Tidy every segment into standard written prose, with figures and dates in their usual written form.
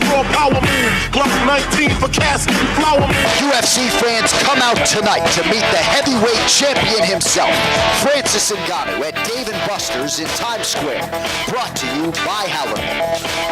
my raw power move. Glock 19 for casket and flower move. UFC fans, come out tonight to meet the heavyweight champion himself, Francis Ngannou, at Dave & Buster's in Times Square. Brought to you by Hallerman.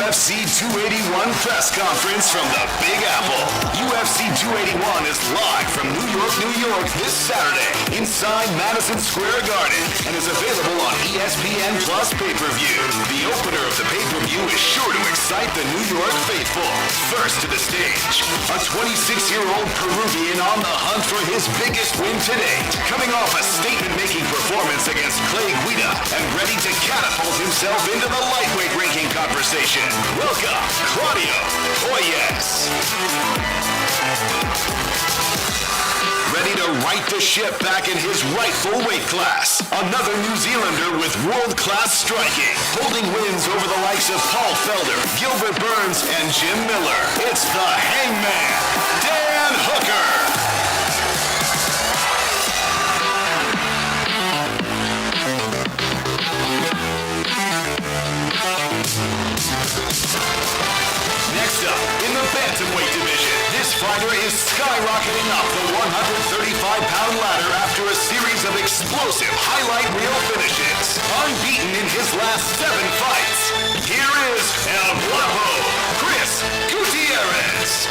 UFC 281 press conference from the Big Apple. UFC 281 is live from New York, New York this Saturday inside Madison Square Garden and is available on ESPN Plus pay-per-view. The opener of the pay-per-view is sure to excite the New York faithful. First to the stage, a 26-year-old Peruvian on the hunt for his biggest win to date, coming off a statement-making performance against Clay Guida and ready to catapult himself into the lightweight ranking conversation. Welcome, Claudio Hoyes. Ready to right the ship back in his rightful weight class. Another New Zealander with world-class striking, holding wins over the likes of Paul Felder, Gilbert Burns, and Jim Miller. It's the Hangman, Dan Hooker. Next up, in the bantamweight division, this fighter is skyrocketing up the 135-pound ladder after a series of explosive highlight reel finishes. Unbeaten in his last 7 fights, here is El Guapo, Chris Gutierrez.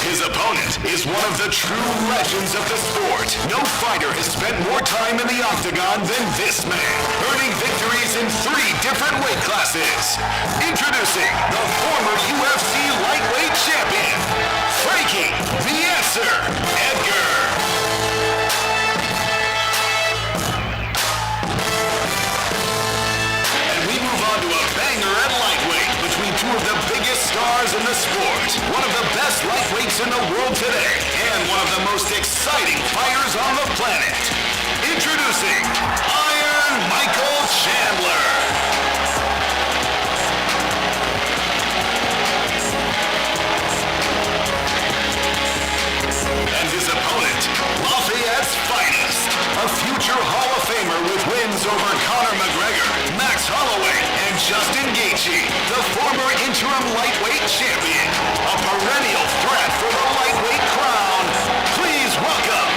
His opponent is one of the true legends of the sport. No fighter has spent more time in the octagon than this man, earning victories in 3 different weight classes. Introducing the former UFC lightweight champion, Frankie the Answer Edgar. And we move on to a banger at lightweight between 2 of the biggest stars in the sport. One of the best lightweights in the world today, and one of the most exciting fighters on the planet. Introducing Iron Michael Chandler. And his opponent, Lafayette's finest, a future Hall of Famer with wins over Conor McGregor, Max Holloway, and Justin Gaethje, the former interim lightweight champion, a perennial threat for the lightweight crown. Please welcome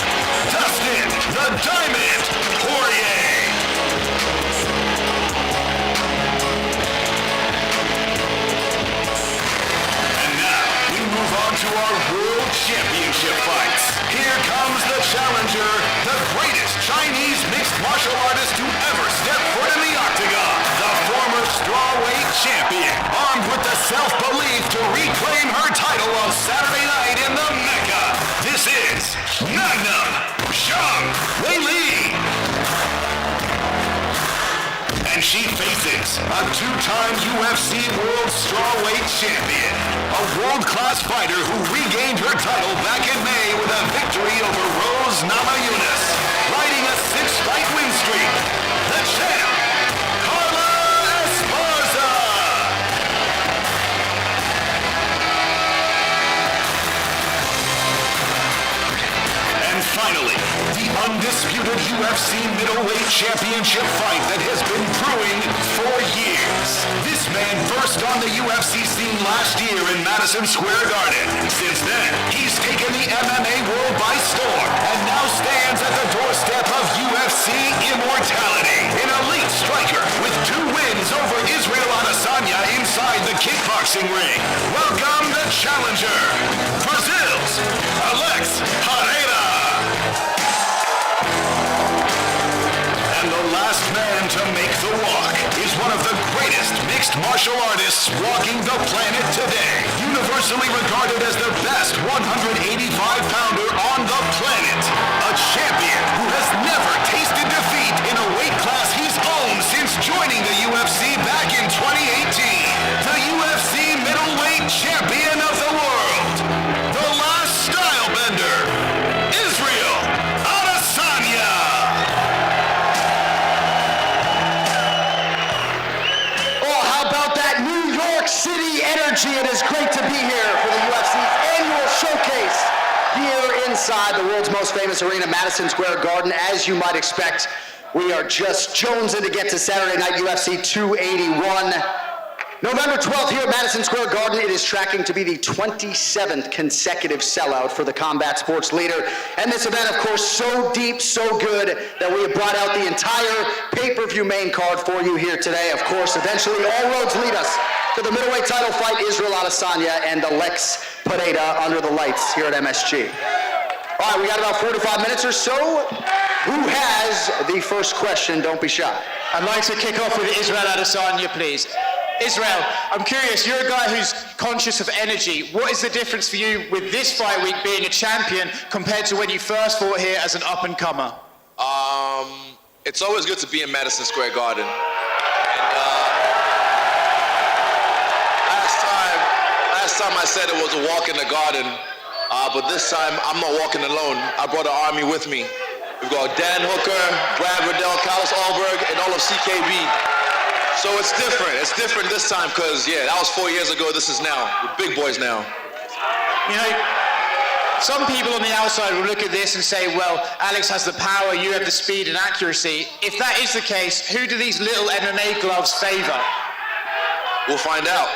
Dustin the Diamond Poirier. And now we move on to our World Championship fights. Here comes the challenger, the greatest Chinese mixed martial artist to ever step foot in the octagon, the former strawweight champion, armed with the self-belief to reclaim her title on Saturday night in the Mecca. This is Magnum Zhang Weili. And she faces a 2-time UFC World Strawweight Champion, a world-class fighter who regained her title back in May with a victory over Rose Namajunas, riding a 6-fight win streak. The champ, Carla Esparza. And finally, the undisputed UFC middleweight championship fight that has been brewing for years. This man burst on the UFC scene last year in Madison Square Garden. Since then, he's taken the MMA world by storm and now stands at the doorstep of UFC immortality. An elite striker with 2 wins over Israel Adesanya inside the kickboxing ring. Welcome the challenger, Brazil's Alex Pereira. And the last man to make the walk is one of the greatest mixed martial artists walking the planet today. Universally regarded as the best 185-pounder on the planet. A champion who has never tasted defeat in a weight class he's owned since joining the UFC back in 2018. The UFC middleweight champion of the world. The last style bender, Israel Adesanya. City energy. It is great to be here for the UFC's annual showcase here inside the world's most famous arena, Madison Square Garden. As you might expect, we are just jonesing to get to Saturday night UFC 281. November 12th here at Madison Square Garden, it is tracking to be the 27th consecutive sellout for the combat sports leader. And this event, of course, so deep, so good that we have brought out the entire pay-per-view main card for you here today. Of course, eventually all roads lead us to the middleweight title fight, Israel Adesanya and Alex Pereira under the lights here at MSG. All right, we got about 45 minutes or so. Who has the first question? Don't be shy. I'd like to kick off with Israel Adesanya, please. Israel, I'm curious, you're a guy who's conscious of energy. What is the difference for you with this fight week being a champion compared to when you first fought here as an up-and-comer? It's always good to be in Madison Square Garden. And last time I said it was a walk in the garden, but this time I'm not walking alone. I brought an army with me. We've got Dan Hooker, Brad Riddell, Carlos Alberg, and all of CKB. So it's different. It's different this time because, yeah, that was 4 years ago. This is now. We're big boys now. You know, some people on the outside will look at this and say, well, Alex has the power, you have the speed and accuracy. If that is the case, who do these little MMA gloves favor? We'll find out.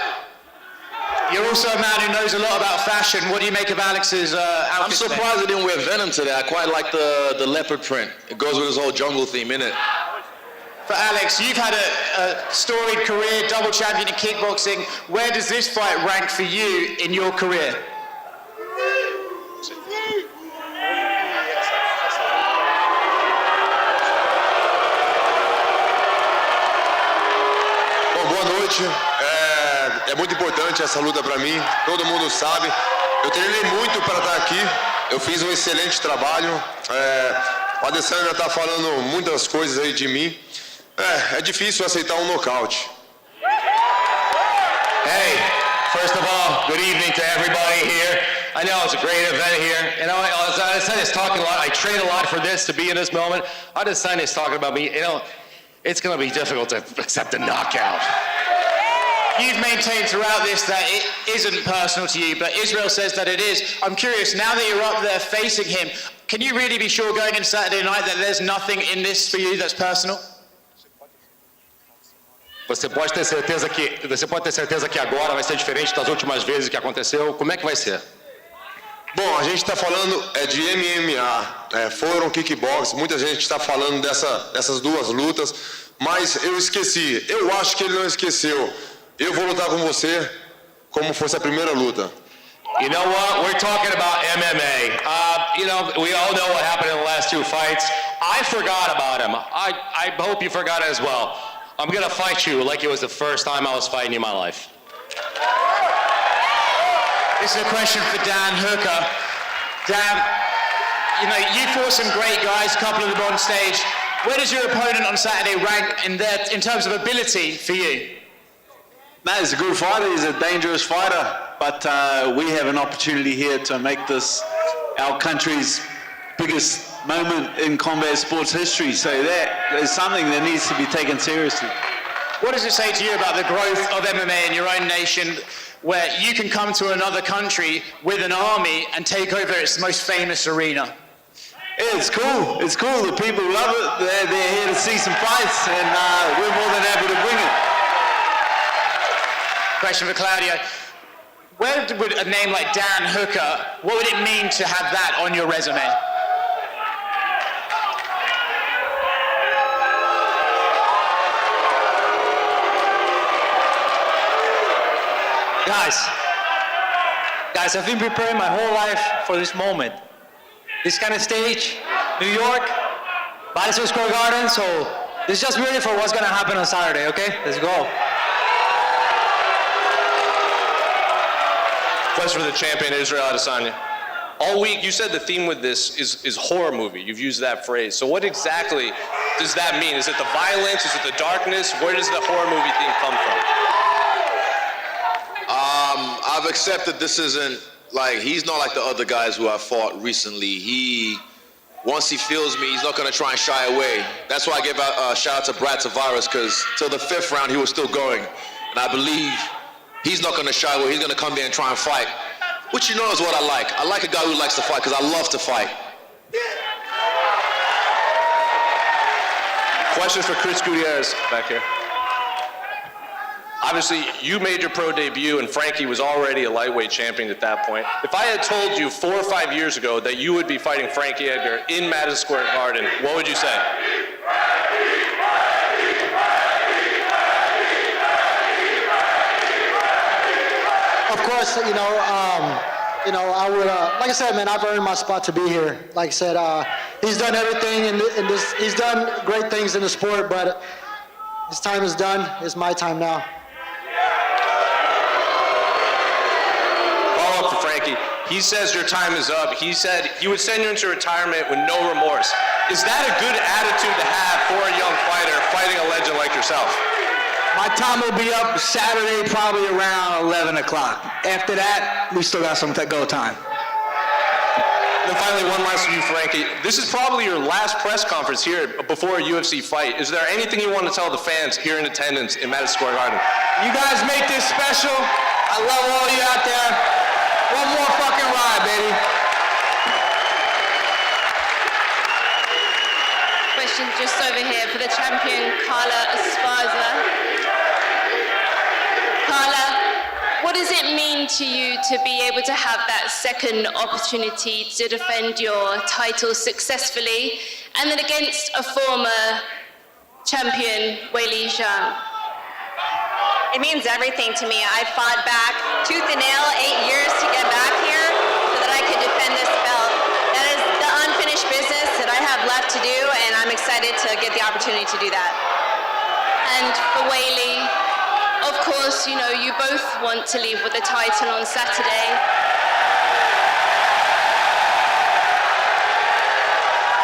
You're also a man who knows a lot about fashion. What do you make of Alex's outfit? I'm surprised he didn't wear Venom today. I quite like the leopard print. It goes with his whole jungle theme, innit? For Alex, you've had a storied career, double champion in kickboxing. Where does this fight rank for you in your career? Bom, boa noite. É muito importante essa luta para mim. Todo mundo sabe. Eu treinei muito para estar aqui. Eu fiz um excelente trabalho. O Adesanya já está falando muitas coisas aí de mim. É difícil aceitar um nocaute. Hey, first of all, good evening to everybody here. I know it's a great event here. You know, Adesanya's talking a lot. I train a lot for this, to be in this moment. Adesanya's talking about me. You know, it's going to be difficult to accept a knockout. You've maintained throughout this that it isn't personal to you, but Israel says that it is. I'm curious, now that you're up there facing him, can you really be sure going in Saturday night that there's nothing in this for you that's personal? Você pode ter certeza que agora vai ser diferente das últimas vezes que aconteceu. Como é que vai ser? Bom, a gente está falando de MMA, foram kickbox, muita gente está falando dessas duas lutas, mas eu esqueci. Eu acho que ele não esqueceu. Eu vou lutar com você como fosse a primeira luta. You know what? We're talking about MMA. You know, we all know what happened in the last two fights. I forgot about him. I hope you forgot it as well. I'm gonna fight you like it was the first time I was fighting you in my life. This is a question for Dan Hooker. Dan, you know, you fought some great guys, a couple of them on stage. Where does your opponent on Saturday rank in terms of ability for you? No, he's a good fighter. He's a dangerous fighter. But we have an opportunity here to make this our country's biggest moment in combat sports history. So that is something that needs to be taken seriously. What does it say to you about the growth of MMA in your own nation, where you can come to another country with an army and take over its most famous arena? Yeah, it's cool. It's cool. The people love it. They're here to see some fights, and we're more than happy to bring it. Question for Claudio. Where would a name like Dan Hooker, what would it mean to have that on your resume? Guys, I've been preparing my whole life for this moment. This kind of stage, New York, Madison Square Garden, so this is just ready for what's gonna happen on Saturday, okay? Let's go. Question for the champion, Israel Adesanya. All week, you said the theme with this is horror movie. You've used that phrase. So what exactly does that mean? Is it the violence? Is it the darkness? Where does the horror movie theme come from? I've accepted this isn't like, he's not like the other guys who I fought recently. Once he feels me, he's not gonna try and shy away. That's why I give a shout out to Brad Tavares, because till the 5th round he was still going. And I believe he's not gonna shy away. He's gonna come there and try and fight. Which you know is what I like. I like a guy who likes to fight, because I love to fight. Question for Chris Gutierrez back here. I obviously, you made your pro debut, and Frankie was already a lightweight champion at that point. If I had told you 4 or 5 years ago that you would be fighting Frankie Edgar in Madison Square Garden, what would you say? Of course, I would, like I said, man, I've earned my spot to be here. Like I said, he's done everything, and he's done great things in the sport, but his time is done. It's my time now. Follow up for Frankie. He says your time is up. He said he would send you into retirement with no remorse. Is that a good attitude to have for a young fighter fighting a legend like yourself? My time will be up Saturday, probably around 11 o'clock. After that, we still got some go time. And then finally, one last for you, Frankie. This is probably your last press conference here before a UFC fight. Is there anything you want to tell the fans here in attendance in Madison Square Garden? You guys make this special. I love all you out there. One more fucking ride, baby. Question just over here for the champion, Carla Esparza. Carla, what does it mean to you to be able to have that second opportunity to defend your title successfully and then against a former champion, Weili Zhang? It means everything to me. I fought back tooth and nail 8 years to get back here so that I could defend this belt. That is the unfinished business that I have left to do, and I'm excited to get the opportunity to do that. And for Weili, of course, you both want to leave with the title on Saturday.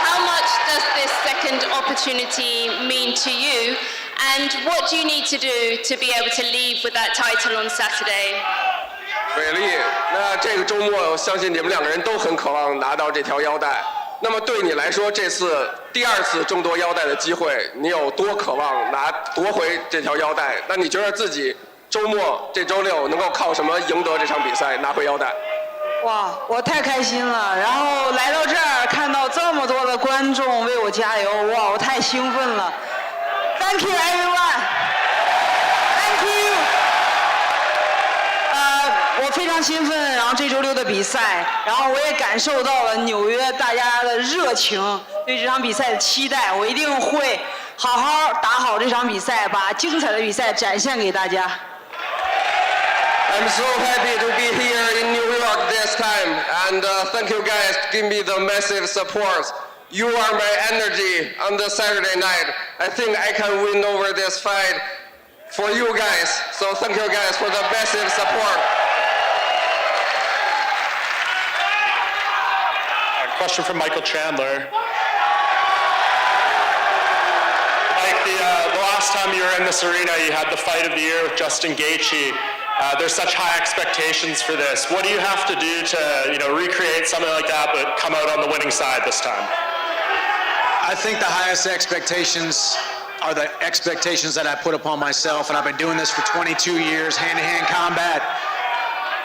How much does this second opportunity mean to you? And what do you need to do to be able to leave with that title on Saturday? 伟丽，那这个周末，我相信你们两个人都很渴望拿到这条腰带。那么对你来说，这次第2次争夺腰带的机会，你有多渴望夺回这条腰带？那你觉得自己周末这周6能够靠什么赢得这场比赛，拿回腰带？哇，我太开心了！然后来到这儿，看到这么多的观众为我加油，哇，我太兴奋了 ！Thank you everyone. Thank you. 我非常兴奋，然后这周6的比赛，然后我也感受到了纽约大家的热情，对这场比赛的期待，我一定会好好打好这场比赛，把精彩的比赛展现给大家。I'm so happy to be here in New York this time, and thank you guys to give me the massive support. You are my energy on the Saturday night. I think I can win over this fight for you guys. So thank you guys for the massive support. A question from Michael Chandler. Mike, the last time you were in this arena, you had the fight of the year with Justin Gaethje. There's such high expectations for this. What do you have to do to, recreate something like that, but come out on the winning side this time? I think the highest expectations are the expectations that I put upon myself, and I've been doing this for 22 years, hand-to-hand combat.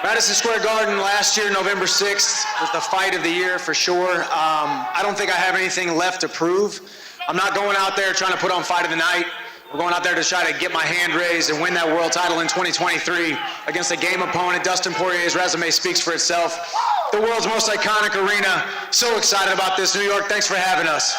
Madison Square Garden last year, November 6th, was the fight of the year for sure. I don't think I have anything left to prove. I'm not going out there trying to put on fight of the night. We're going out there to try to get my hand raised and win that world title in 2023 against a game opponent. Dustin Poirier's resume speaks for itself. The world's most iconic arena. So excited about this, New York. Thanks for having us.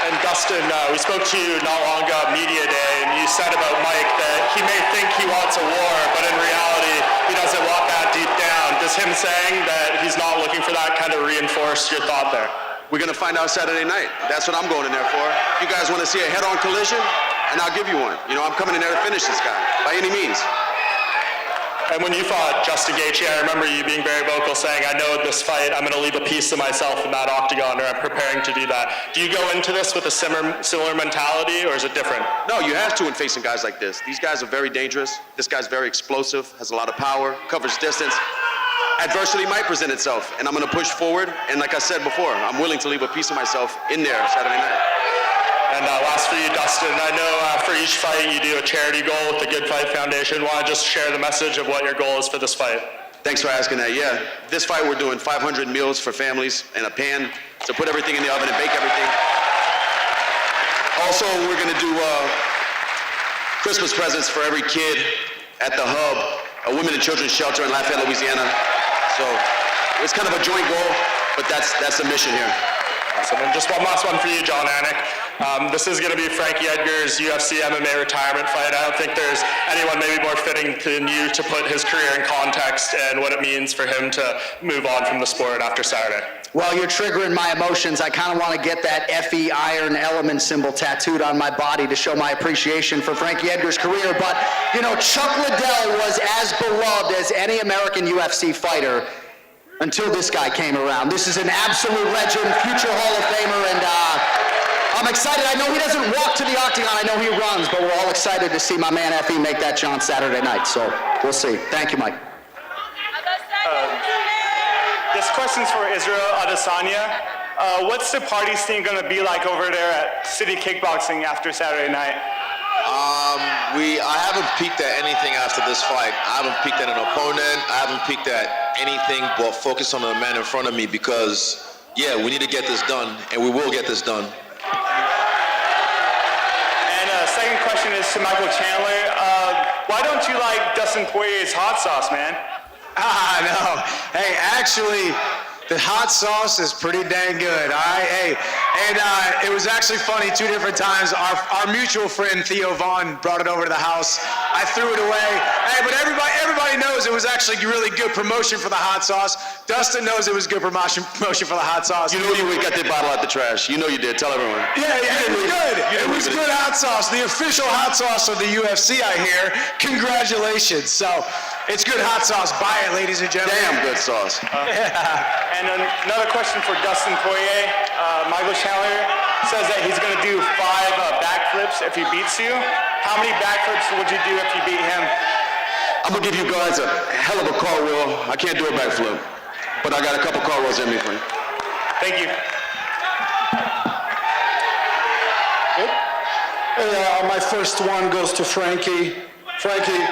And Dustin, we spoke to you not long ago at Media Day, and you said about Mike that he may think he wants a war, but in reality, he doesn't want that deep down. Does him saying that he's not looking for that kind of reinforce your thought there? We're going to find out Saturday night. That's what I'm going in there for. You guys want to see a head-on collision? And I'll give you one. I'm coming in there to finish this guy, by any means. And when you fought Justin Gaethje, I remember you being very vocal saying, I know this fight, I'm going to leave a piece of myself in that octagon, or I'm preparing to do that. Do you go into this with a similar mentality, or is it different? No, you have to in facing guys like this. These guys are very dangerous. This guy's very explosive, has a lot of power, covers distance. Adversity might present itself, and I'm going to push forward. And like I said before, I'm willing to leave a piece of myself in there Saturday night. And last for you, Dustin, I know for each fight you do a charity goal with the Good Fight Foundation. Want to just share the message of what your goal is for this fight? Thanks for asking that. Yeah, this fight we're doing 500 meals for families in a pan to put everything in the oven and bake everything. Also, we're going to do Christmas presents for every kid at the Hub, a women and children's shelter in Lafayette, Louisiana. So it's kind of a joint goal, but that's the mission here. Awesome. And just one last one for you, John Anik. This is going to be Frankie Edgar's UFC MMA retirement fight. I don't think there's anyone maybe more fitting than you to put his career in context and what it means for him to move on from the sport after Saturday. Well, you're triggering my emotions. I kind of want to get that FE Iron Element symbol tattooed on my body to show my appreciation for Frankie Edgar's career. But, you know, Chuck Liddell was as beloved as any American UFC fighter until this guy came around. This is an absolute legend, future Hall of Famer, and I'm excited. I know he doesn't walk to the octagon. I know he runs, but we're all excited to see my man FE make that jaunt Saturday night. So we'll see. Thank you, Mike. This question's for Israel Adesanya. What's the party scene going to be like over there at City Kickboxing after Saturday night? I haven't peeked at anything after this fight. I haven't peeked at an opponent. I haven't peeked at anything but focus on the man in front of me because, yeah, we need to get this done, and we will get this done. And second question is to Michael Chandler. Why don't you like Dustin Poirier's hot sauce, man? No. Hey, actually, the hot sauce is pretty dang good, all right? Hey, and it was actually funny 2 different times. Our mutual friend, Theo Vaughn, brought it over to the house. I threw it away. Hey, but everybody knows it was actually really good promotion for the hot sauce. Dustin knows it was good promotion for the hot sauce. You know you got that bottle out the trash. You know you did. Tell everyone. Yeah, it was good. It was good hot sauce. The official hot sauce of the UFC, I hear. Congratulations. So, it's good hot sauce. Buy it, ladies and gentlemen. Damn good sauce. And another question for Dustin Poirier. Michael Chandler says that he's going to do 5 backflips if he beats you. How many backflips would you do if you beat him? I'm going to give you guys a hell of a cartwheel. I can't do a backflip, but I got a couple cartwheels in me for you. Thank you. My first one goes to Frankie. Frankie,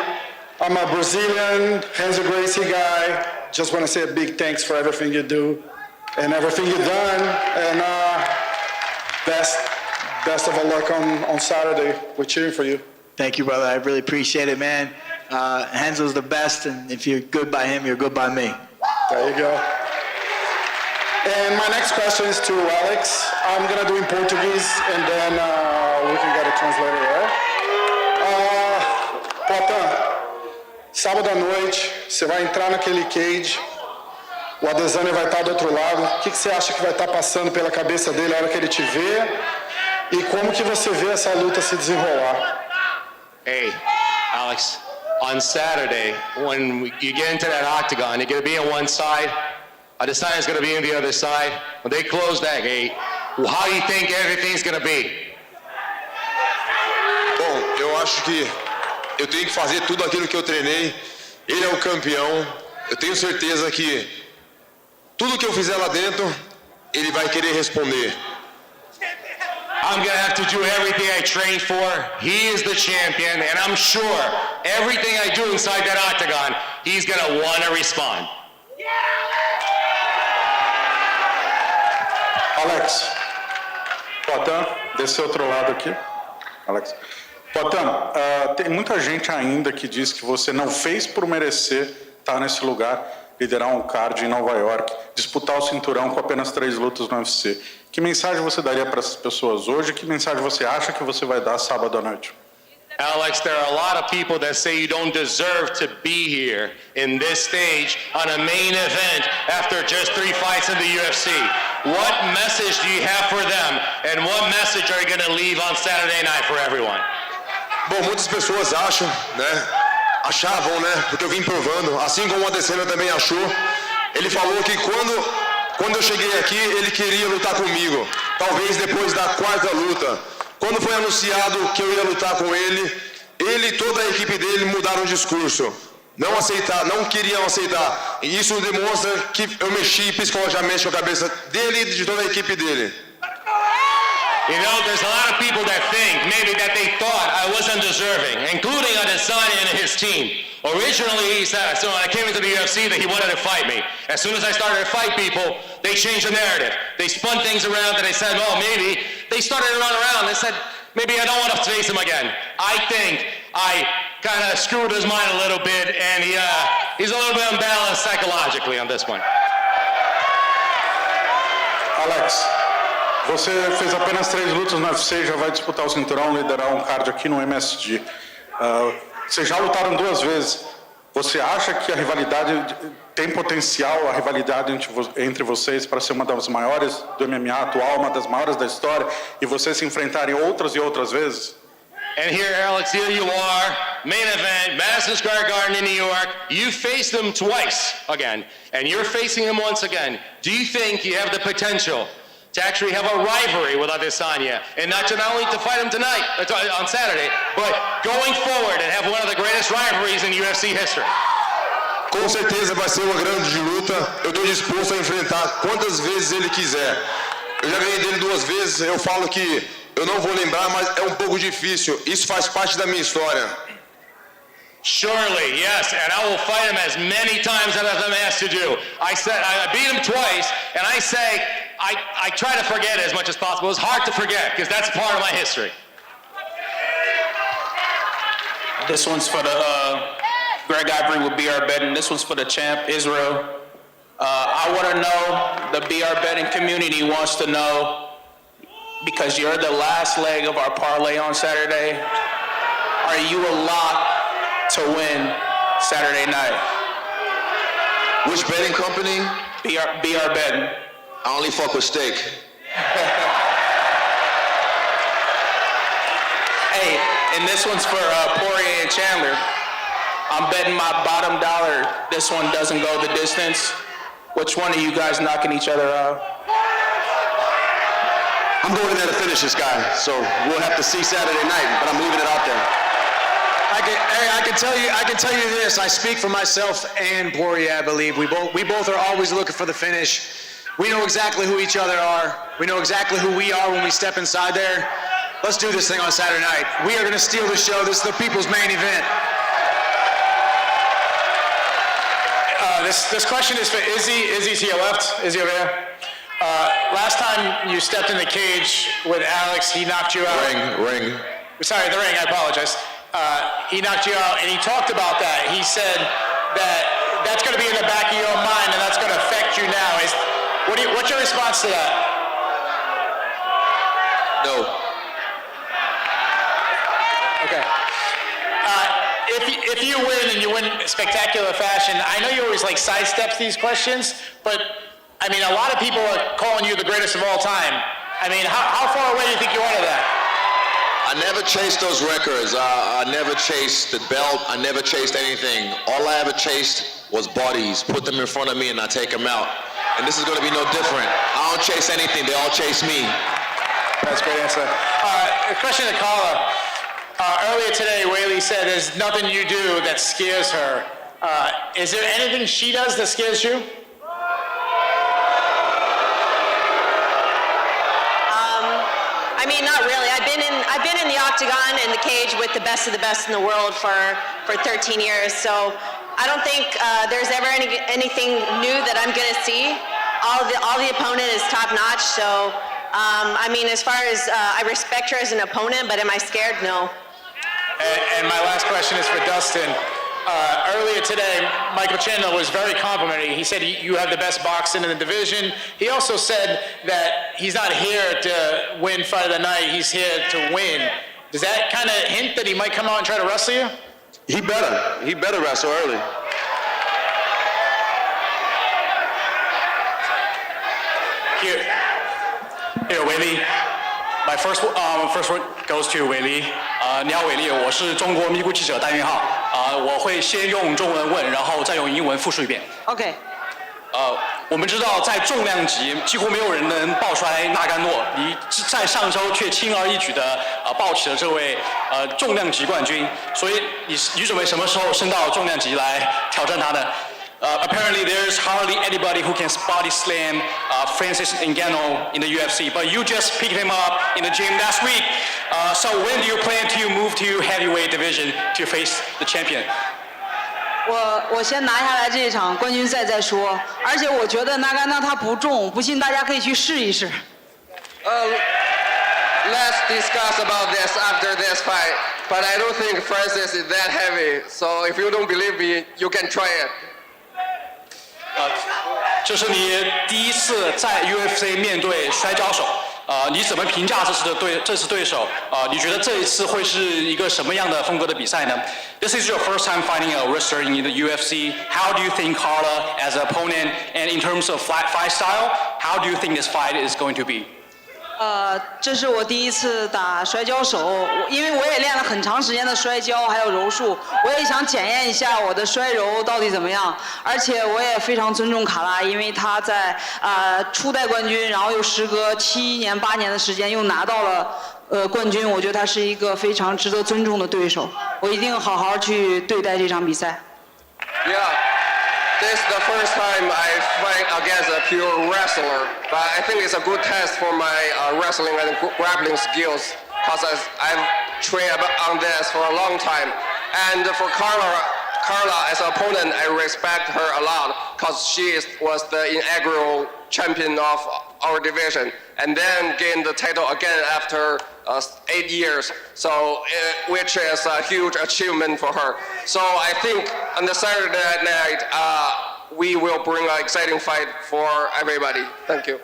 I'm a Brazilian, Renzo Gracie guy. Just want to say a big thanks for everything you do and everything you've done. And best of luck on Saturday. We're cheering for you. Thank you, brother. I really appreciate it, man. Renzo's the best, and if you're good by him, you're good by me. There you go. And my next question is to Alex. I'm going to do in Portuguese, and then we can get a translator there. Potan, sábado à noite, você vai entrar naquele cage, o Adesanya vai estar do outro lado. O que você acha que vai estar passando pela cabeça dele na hora que ele te vê? E como que você vê essa luta se desenrolar? Hey, Alex, on Saturday, when you get into that octagon, you're going to be on one side, Adesanya's going to be on the other side. When they close that gate, how do you think everything's going to be? Bom, eu acho que eu tenho que fazer tudo aquilo que eu treinei. Ele é o campeão. Eu tenho certeza que tudo que eu fizer lá dentro, ele vai querer responder. I'm going to have to do everything I trained for. He is the champion, and I'm sure everything I do inside that octagon, he's going to want to respond. Alex, Potan, desse outro lado aqui. Alex. Potan, tem muita gente ainda que diz que você não fez por merecer estar nesse lugar, liderar um card em Nova York, disputar o cinturão com apenas 3 lutas no UFC. Que mensagem você daria para essas pessoas hoje? Que mensagem você acha que você vai dar sábado à noite? Alex, there are a lot of people that say you don't deserve to be here in this stage on a main event after just 3 fights in the UFC. What message do you have for them? And what message are you going to leave on Saturday night for everyone? Bom, muitas pessoas acham, né? Achavam, né? Porque eu vim provando. Assim como o Adesanya também achou. Ele falou que quando eu cheguei aqui, ele queria lutar comigo. Talvez depois da 4ª luta. Quando foi anunciado que eu ia lutar com ele e toda a equipe dele mudaram o discurso. Não queriam aceitar. E isso demonstra que eu mexi psicologicamente com a cabeça dele e de toda a equipe dele. You know, there's a lot of people that think maybe that they thought I wasn't deserving, including Adesanya and his team. Originally, he said, so when I came into the UFC, that he wanted to fight me. As soon as I started to fight people, they changed the narrative. They spun things around and they said, well, maybe. They started to run around. They said, maybe I don't want to face him again. I think I kind of screwed his mind a little bit, and he's a little bit unbalanced psychologically on this one. Alex, você fez apenas 3 lutas no UFC e já vai disputar o cinturão, liderar um card aqui no MSG. Vocês já lutaram 2 vezes. Você acha que a rivalidade tem potencial, a rivalidade entre vocês para ser uma das maiores do MMA atual, uma das maiores da história, e vocês se enfrentarem outras e outras vezes? And here, Alex, here you are, main event, Madison Square Garden in New York. You faced him twice again, and you're facing him once again. Do you think you have the potential to actually have a rivalry with Adesanya, and not only to fight him tonight, on Saturday, but going forward and have one of the greatest rivalries in UFC history? Com certeza vai ser uma grande luta. Eu estou disposto a enfrentar quantas vezes ele quiser. Eu já ganhei dele 2 vezes. Eu falo que eu não vou lembrar, mas é um pouco difícil. Isso faz parte da minha história. Surely, yes, and I will fight him as many times as I'm asked to do. I beat him twice, and I say I try to forget as much as possible. It's hard to forget because that's part of my history. This one's for the Greg Ivory with BR Betting. This one's for the champ, Israel. I want to know, the BR Betting community wants to know, because you're the last leg of our parlay on Saturday, are you a lock to win Saturday night? Which betting company? BR Betting. I only fuck with steak. Hey, and this one's for Poirier and Chandler. I'm betting my bottom dollar this one doesn't go the distance. Which one of you guys knocking each other out? I'm going in there to finish this guy, so we'll have to see Saturday night, but I'm leaving it out there. I can tell you this. I speak for myself and Poirier, I believe. We both are always looking for the finish. We know exactly who each other are. We know exactly who we are when we step inside there. Let's do this thing on Saturday night. We are going to steal the show. This is the people's main event. This question is for Izzy. Izzy's to your left. Izzy over here. Last time you stepped in the cage with Alex, he knocked you out. Ring. Sorry, the ring. I apologize. He knocked you out, and he talked about that. He said that that's going to be in the back of your mind, and that's going to affect you now. What's your response to that? No. Okay. If you win and you win in spectacular fashion, I know you always like sidestep these questions, but I mean, a lot of people are calling you the greatest of all time. I mean, how far away do you think you are to that? I never chased those records. I never chased the belt. I never chased anything. All I ever chased was bodies. Put them in front of me and I take them out. And this is going to be no different. I don't chase anything. They all chase me. That's a great answer. A question to Carla. Earlier today, Weili said there's nothing you do that scares her. Is there anything she does that scares you? I mean, not really. I've been in the octagon in the cage with the best of the best in the world for 13 years. So I don't think there's ever anything new that I'm going to see. All the opponent is top notch. So I mean, as far as I respect her as an opponent, but am I scared? No. And my last question is for Dustin. Earlier today, Michael Chandler was very complimentary. He said you have the best boxing in the division. He also said that he's not here to win fight of the night. He's here to win. Does that kind of hint that he might come out and try to wrestle you? He better wrestle early. Here, Weili. My first word goes to Weili. 你好，伟丽，我是中国咪咕记者戴云浩。我会先用中文问，然后再用英文复述一遍。OK。我们知道在重量级几乎没有人能抱摔纳甘诺，你在上周却轻而易举的抱起了这位重量级冠军，所以你准备什么时候升到重量级来挑战他呢？Apparently, there's hardly anybody who can body slam Francis Ngannou in the UFC, but you just picked him up in the gym last week. So when do you plan to move to heavyweight division to face the champion? 我先拿下来这一场冠军赛再说，而且我觉得纳甘纳他不重，不信大家可以去试一试。let's discuss about this after this fight. But I don't think Francis is that heavy. So if you don't believe me, you can try it. 这是你第一次在 UFC 面对摔跤手，你怎么评价这次对手？你觉得这一次会是一个什么样的风格的比赛呢 ？This is your first time fighting a wrestler in the UFC. How do you think Carla as an opponent, and in terms of fight style, how do you think this fight is going to be? 这是我第一次打摔跤手，因为我也练了很长时间的摔跤还有柔术，我也想检验一下我的摔柔到底怎么样。而且我也非常尊重卡拉，因为他在初代冠军，然后又时隔7年8年的时间又拿到了冠军，我觉得他是一个非常值得尊重的对手，我一定好好去对待这场比赛。This is the first time I fight against a pure wrestler, but I think it's a good test for my wrestling and grappling skills because I've trained on this for a long time. And for Carla as an opponent, I respect her a lot because she was the inaugural champion of our division and then gained the title again after 8 years, so which is a huge achievement for her. So I think on the Saturday night, we will bring an exciting fight for everybody. Thank you.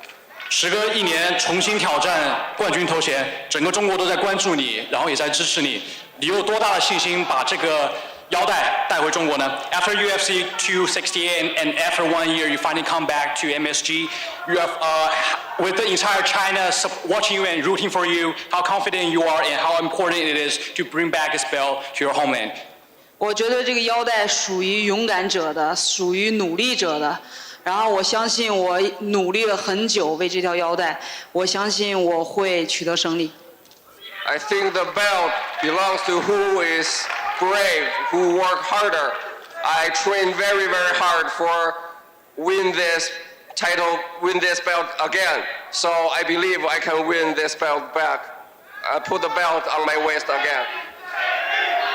时隔1年重新挑战冠军头衔，整个中国都在关注你，然后也在支持你。你有多大的信心把这个腰带带回中国呢 ？After UFC 268 and after 1 year, you finally come back to MSG. You have with the entire China watching you and rooting for you. How confident you are and how important it is to bring back this belt to your homeland. 我觉得这个腰带属于勇敢者的，属于努力者的。然后我相信我努力了很久为这条腰带，我相信我会取得胜利。I think the belt belongs to who is brave, who work harder. I train very, very hard for win this title, win this belt again. So I believe I can win this belt back. I put the belt on my waist again.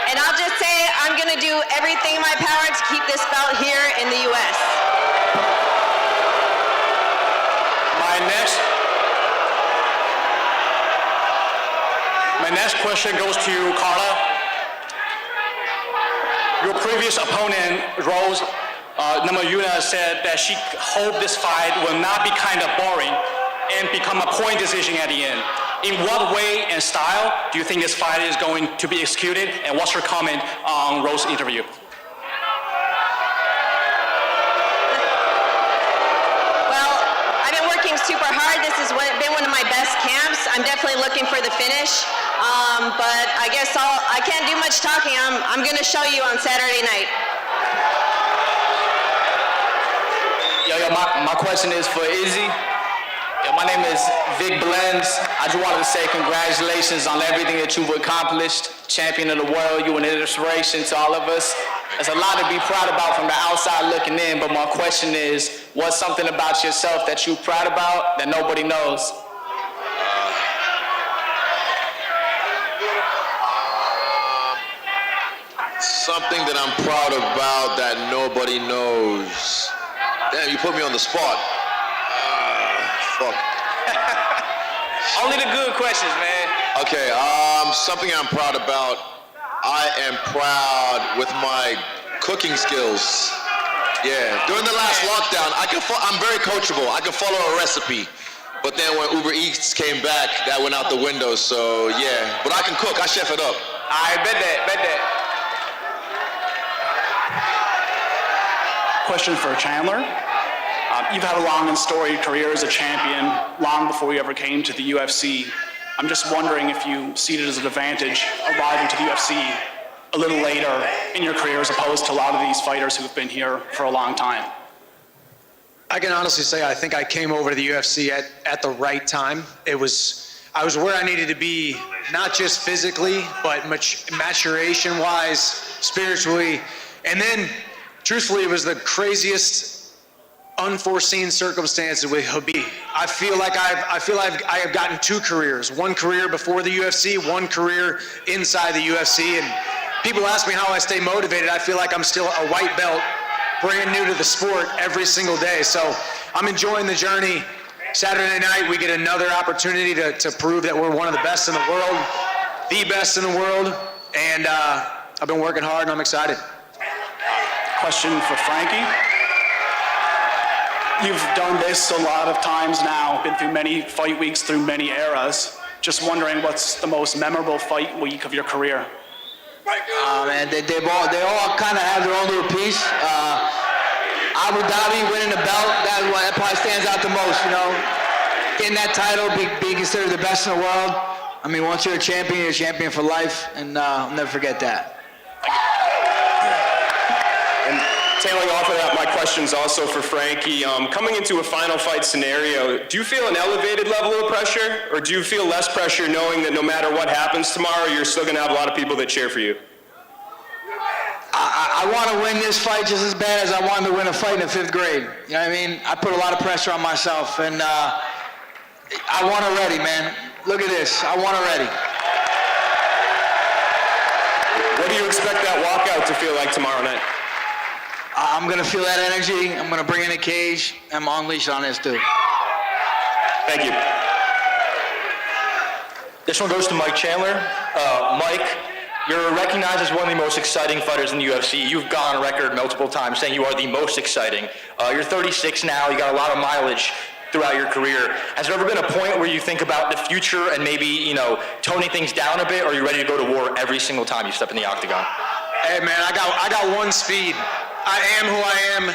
And I'll just say I'm going to do everything in my power to keep this belt here in the U.S. My next question goes to Carla. Your previous opponent, Rose Namajunas, said that she hoped this fight will not be kind of boring and become a point decision at the end. In what way and style do you think this fight is going to be executed, and what's your comment on Rose's interview? Well, I've been working super hard. This has been one of my best camps. I'm definitely looking for the finish. But I guess I can't do much talking. I'm going to show you on Saturday night. My question is for Izzy. My name is Vic Blends. I just wanted to say congratulations on everything that you've accomplished. Champion of the world, you an inspiration to all of us. There's a lot to be proud about from the outside looking in, but my question is, what's something about yourself that you're proud about that nobody knows? Something that I'm proud about that nobody knows. Damn, you put me on the spot. Fuck. Only the good questions, man. Okay, something I'm proud about. I am proud with my cooking skills. Yeah, during the last lockdown, I'm very coachable. I can follow a recipe. But then when Uber Eats came back, that went out the window, so yeah. But I can cook, I chef it up. I bet that. Question for Chandler. You've had a long and storied career as a champion, long before you ever came to the UFC. I'm just wondering if you see it as an advantage arriving to the UFC a little later in your career as opposed to a lot of these fighters who've been here for a long time. I can honestly say I think I came over to the UFC at the right time. I was where I needed to be, not just physically, but maturation-wise, spiritually, and then truthfully, it was the craziest unforeseen circumstances with Khabib. I feel like I have gotten 2 careers. One career before the UFC, one career inside the UFC. And people ask me how I stay motivated. I feel like I'm still a white belt, brand new to the sport every single day. So I'm enjoying the journey. Saturday night we get another opportunity to prove that we're one of the best in the world, the best in the world, and I've been working hard and I'm excited. Question for Frankie. You've done this a lot of times now, been through many fight weeks, through many eras. Just wondering what's the most memorable fight week of your career? Man, they all kind of have their own little piece. Abu Dhabi winning the belt, that probably stands out the most, you know. Getting that title, being considered the best in the world. I mean, once you're a champion for life, and I'll never forget that. And tailing off of that, my question's also for Frankie. Coming into a final fight scenario, do you feel an elevated level of pressure, or do you feel less pressure knowing that no matter what happens tomorrow, you're still gonna have a lot of people that cheer for you? I want to win this fight just as bad as I wanted to win a fight in the 5th grade. You know what I mean? I put a lot of pressure on myself, and I want already, man. Look at this. I want already. What do you expect that walkout to feel like tomorrow night? I'm going to feel that energy. I'm going to bring in a cage. I'm unleashed on this, dude. Thank you. This one goes to Mike Chandler. Mike, you're recognized as one of the most exciting fighters in the UFC. You've gone on record multiple times saying you are the most exciting. You're 36 now. You got a lot of mileage throughout your career. Has there ever been a point where you think about the future and maybe, you know, toning things down a bit, or are you ready to go to war every single time you step in the octagon? Hey man, I got one speed. I am who I am,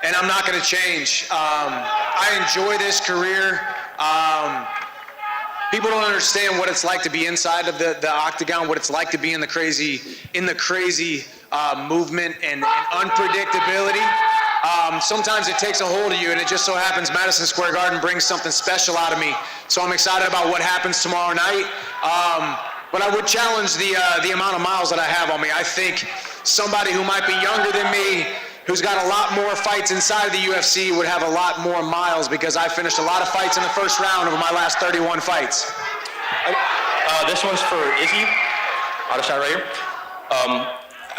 and I'm not going to change. I enjoy this career. People don't understand what it's like to be inside of the octagon, what it's like to be in the crazy movement and unpredictability. Sometimes it takes a hold of you, and it just so happens Madison Square Garden brings something special out of me. So I'm excited about what happens tomorrow night. But I would challenge the amount of miles that I have on me. I think somebody who might be younger than me, who's got a lot more fights inside of the UFC, would have a lot more miles, because I finished a lot of fights in the first round of my last 31 fights. This one's for Izzy. Adesanya right here.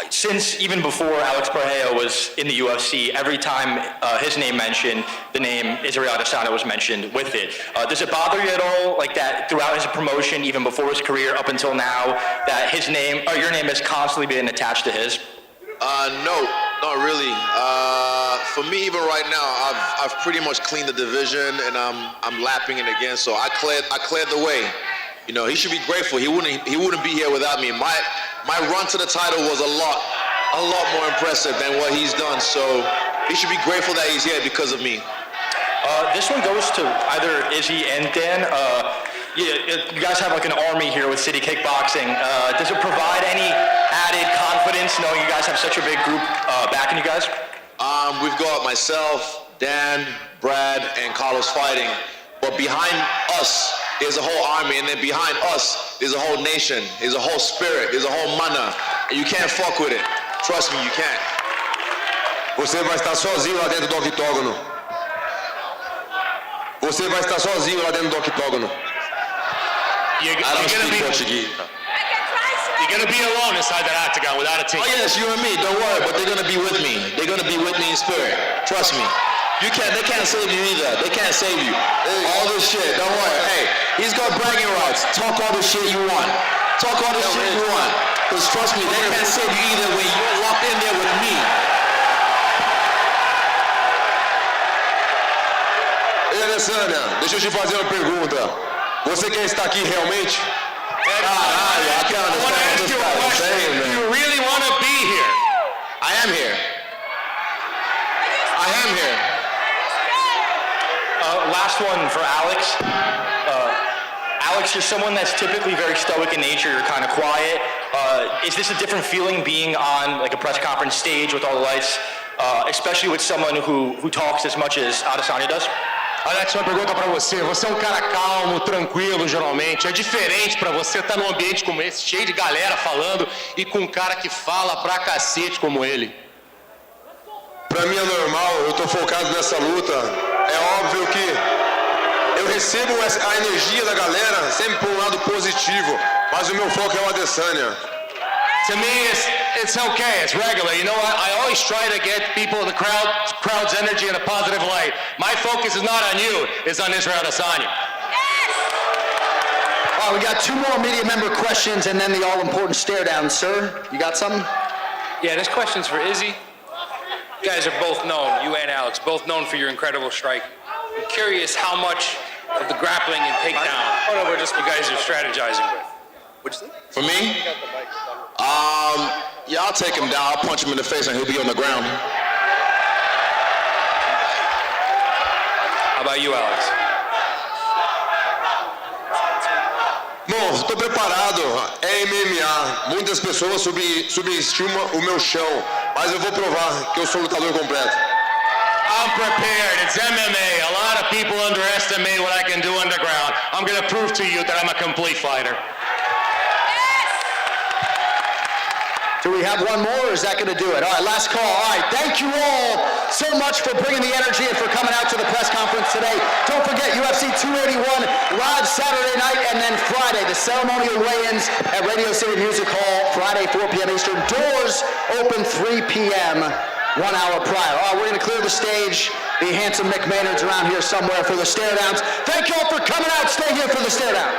Since even before Alex Pereira was in the UFC, every time his name mentioned, the name Israel Adesanya was mentioned with it. Does it bother you at all, like that throughout his promotion, even before his career up until now, that his name, or your name has constantly been attached to his? No, not really. For me, even right now, I've pretty much cleaned the division, and I'm lapping it again. So I cleared the way. You know, he should be grateful. He wouldn't be here without me. My run to the title was a lot more impressive than what he's done. So he should be grateful that he's here because of me. This one goes to either Izzy and Dan. You guys have like an army here with City Kickboxing. Does it provide any added confidence knowing you guys have such a big group backing you guys? We've got myself, Dan, Brad, and Carlos fighting. But behind us is a whole army, and then behind us is a whole nation, is a whole spirit, is a whole mana. And you can't fuck with it. Trust me, you can't. Você vai estar sozinho lá dentro do octógono. Você vai estar sozinho lá dentro do octógono. I don't speak Portuguese. You're going to be alone inside that octagon without a team. Oh yes, you and me, don't worry, but they're gonna be with me. They're gonna be with me in spirit. Trust me. They can't save you either. They can't save you. All this shit, don't worry. Hey, he's got bragging rights. Talk all the shit you want. Talk all the shit you want. Because trust me, they can't save you either when you're locked in there with me. Ei, Adesanya, deixa eu te fazer uma pergunta. Você quer estar aqui realmente? Caralho, I can't understand what this guy is saying, man. Do you really want to be here? I am here. I am here. Last one for Alex. Alex, you're someone that's typically very stoic in nature. You're kind of quiet. Is this a different feeling being on like a press conference stage with all the lights, especially with someone who talks as much as Adesanya does? Alex, uma pergunta pra você. Você é um cara calmo, tranquilo, geralmente. É diferente pra você estar num ambiente como esse, cheio de galera falando, e com um cara que fala pra cacete como ele? Pra mim é normal, eu tô focado nessa luta. É óbvio que eu recebo a energia da galera sempre por um lado positivo, mas o meu foco é o Adesanya. To me, it's okay, it's regular. You know what? I always try to get people in the crowd's energy in a positive light. My focus is not on you, it's on Israel Adesanya. All right, we got 2 more media member questions and then the all-important stare down. Sir, you got something? Yeah, this question's for Izzy. You guys are both known, you and Alex, both known for your incredible strike. I'm curious how much of the grappling and takedown you guys are strategizing with. What'd you say? For me, yeah, I'll take him down. I'll punch him in the face and he'll be on the ground. How about you, Alex? Bom, estou preparado. É MMA. Muitas pessoas subestimam o meu chão, mas eu vou provar que eu sou lutador completo. I'm prepared. It's MMA. A lot of people underestimate what I can do underground. I'm going to prove to you that I'm a complete fighter. Do we have one more, or is that going to do it? All right, last call. All right, thank you all so much for bringing the energy and for coming out to the press conference today. Don't forget, UFC 281 live Saturday night, and then Friday, the ceremonial weigh-ins at Radio City Music Hall, Friday, 4 p.m. Eastern. Doors open 3 p.m., 1 hour prior. All right, we're going to clear the stage. The handsome Mick Maynard's around here somewhere for the stare-downs. Thank you all for coming out. Stay here for the stare-down.